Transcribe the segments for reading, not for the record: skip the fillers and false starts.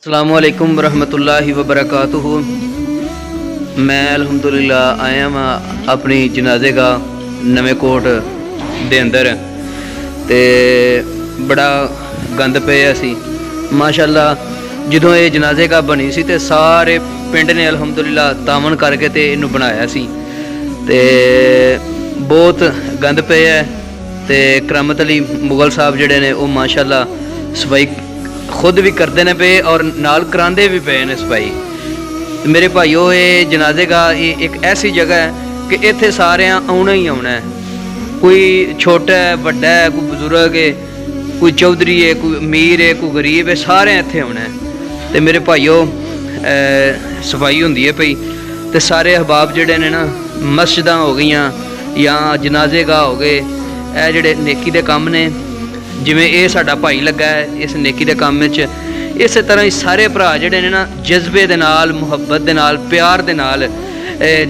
अस्सलामुअलैकुम वरहमतुल्लाहि वबरकातुहू। मैं अल्हम्दुलिल्लाह आया वा अपनी जनाजे का नवे कोट दे अंदर ते बड़ा गंद पिया सी। माशाअल्लाह जदों ये जनाजे का बनी सी ते सारे पिंड ने अल्हम्दुलिल्लाह तावन करके ते इनू बनाया सी ते बहुत गंद पिया ते करामत अली मुगल साहब जिहड़े ने वो माशाअल्लाह सफाई खुद भी करते हैं पे और नाल करांदे भी पे ने सफाई। मेरे भाईओ ये जनाजे का ये एक ऐसी जगह है कि इत्थे सारे आना ही आना है, कोई छोटा है बड़ा है, कोई बजुर्ग है, कोई चौधरी है, कोई अमीर है, कोई गरीब है, सारे इत्थे आना है। तो मेरे भाईओ सफाई होंदी है पई तो सारे अहबाब जिहड़े ने ना मस्जिदां हो गई या जनाजे गाह हो गए, ये जिहड़े नेकी दे काम ने जिमें ये साडा भाई लगा है इस नेकी दे काम में, इस तरह ही सारे भरा जिहड़े ने ना जज्बे दे नाल मुहब्बत दे नाल प्यार दे नाल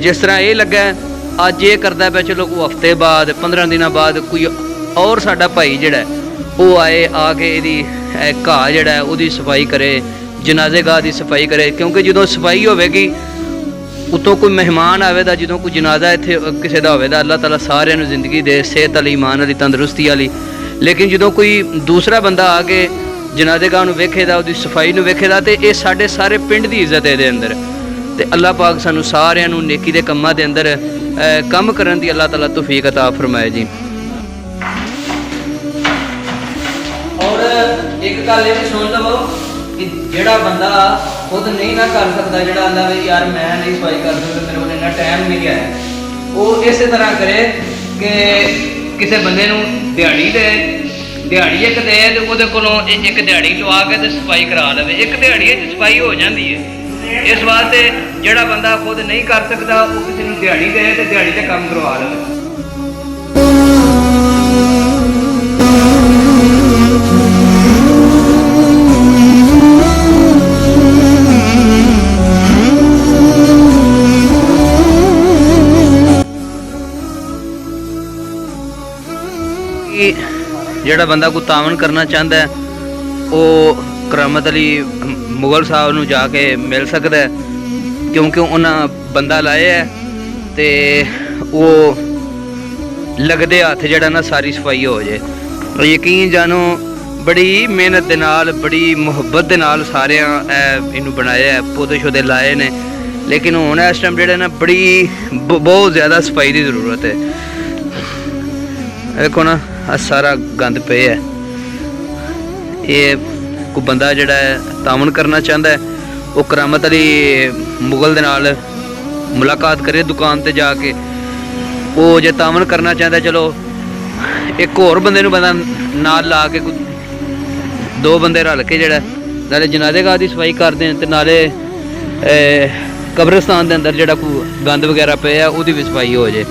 जिस तरह ये लगा है अज ये करदा पे, चलो कोई हफ्ते बाद 15 दिनों बाद कोई और साडा भाई जिहड़ा वो आए आके इहदी घाह जिहड़ा है उहदी सफाई करे, जनाजे गाह दी सफाई करे। क्योंकि जदों सफाई होवेगी उतों कोई मेहमान आवेगा, जदों कोई जनाजा इत्थे किसी दा होवेगा, अल्लाह ताला सारिआं नूं जिंदगी दे, सेहत वाली, ईमान वाली, तंदुरुस्ती वाली। लेकिन जदों कोई दूसरा बंदा आके जनाजे गाह नूं वेखेदा, उहदी सफाई नूं वेखेदा ते ये साडे सारे पिंड दी इज्जत है अंदर। ते अल्लाह पाक सानूं सारिआं नूं नेकी दे कम्मां दे अंदर कम करन दी अल्लाह ताला तौफीक अता फरमाए जी। और एक गल ये भी सुन लवो कि जिहड़ा बंदा खुद नहीं ना कर सकदा, जिहड़ा आंदा वी यार मैं नहीं सफाई कर सकदा, मेरे कोल इन्ना टाइम नहीं है, वो इस तरह करे कि किसी बंदे नूं दिहाड़ी दे, दिहाड़ी एक दे ते उहदे कोलों एक दिहाड़ी लवा के ते सफाई करा लवे, एक दिहाड़ी च सफाई हो जाती है। इस वास्ते जिहड़ा बंदा खुद नहीं कर सकदा वो किसी नूं दिहाड़ी दे ते दिहाड़ी ते काम करवा लवे। जिहड़ा बंदा कोई तावन करना चाहता है वो करामत अली मुगल साहब नूं जाके मिल सकता है, क्योंकि उन्हें बंदा लाया है तो वो लगदे हथ जिहड़ा ना सारी सफाई हो जाए। यकीन जानो बड़ी मेहनत दे नाल, बड़ी मुहब्बत दे नाल सारे इनू बनाया है, पौधे शौधे लाए ने। लेकिन हुण इस टाइम जिहड़ा ना बड़ी बहुत ज़्यादा सफाई की जरूरत है। देखो ना सारा गंद पे है। ये कोई बंदा जिहड़ा है तावन करना चाहता है वो करामत अली मुगल दे नाल मुलाकात करे दुकान ते जाके, वो जे तावन करना चाहता है चलो एक होर बंदे नूं बंदा नाल ला के दो बंदे रल के जिहड़ा नाले जनाजे गाह दी सफाई करदे हैं ते नाले कब्रिस्तान दे अंदर जिहड़ा कोई गंद वगैरह पिया उहदी भी सफाई हो जाए।